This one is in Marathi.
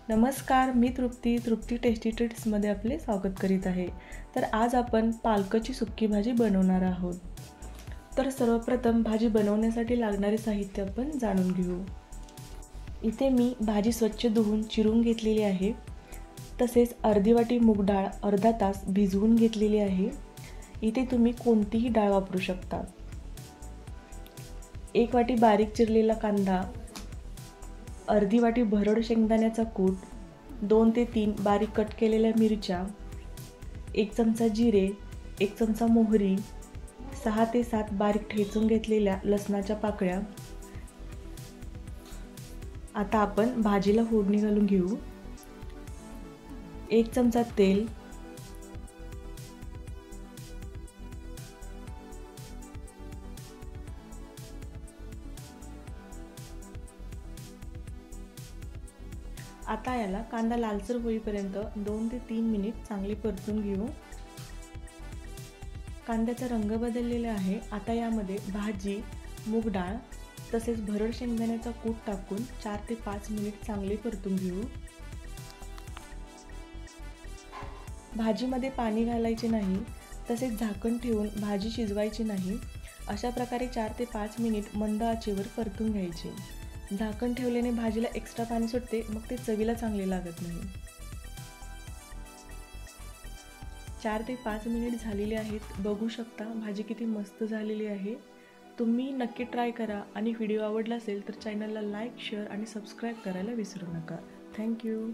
नमस्कार, मी तृप्ती टेस्टी ट्रीट्समध्ये आपले स्वागत करीत आहे। तर आज आपण पालकाची सुक्की भाजी बनवणार आहोत। तर सर्वप्रथम भाजी बनवण्यासाठी लागणारे साहित्य आपण जाणून घेऊ। इथे मी भाजी स्वच्छ धुवून चिरून घेतलेली आहे। तसेच अर्धी वाटी मूग डाळ अर्धा तास भिजवून घेतलेली आहे। इथे तुम्ही कोणतीही डाळ वापरू शकता। 1 वाटी बारीक चिरलेला कांदा, अर्धी वाटी भरड शेंगदाण्याचा कूट, 2 ते 3 बारीक कट केलेल्या मिरच्या, 1 चमचा जिरे, 1 चमचा मोहरी, 6 ते 7 बारीक ठेचून घेतलेल्या लसणाच्या पाकळ्या। आता आपण भाजीला फोडणी घालून घेऊ। 1 चमचा तेल, आता याला कांदा लालसर होईपर्यंत 2 ते 3 मिनिट चांगले परतून घेऊ। कांद्याचा रंग बदललेला आहे। आता यामध्ये भाजी, मूग डाळ तसेच भरड शेंगदाण्याचा कूट टाकून 4 ते 5 मिनिट चांगले परतून घेऊ। भाजीमध्ये पाणी घालायचे नाही, तसेच झाकण ठेवून भाजी शिजवायची नाही। अशा प्रकारे 4 ते 5 मिनिट मंद आचेवर परतून घ्यायचे। झाकण ठेवल्याने भाजीला एक्स्ट्रा पाणी सुटते, मग ते चवीला चांगले लागत नाही। 4 ते 5 मिनिट झालेले आहेत। बघू शकता भाजी किती मस्त झालेली आहे। तुम्ही नक्की ट्राय करा आणि व्हिडिओ आवडला असेल तर चॅनलला लाईक, शेअर आणि सबस्क्राईब करायला विसरू नका। थँक्यू।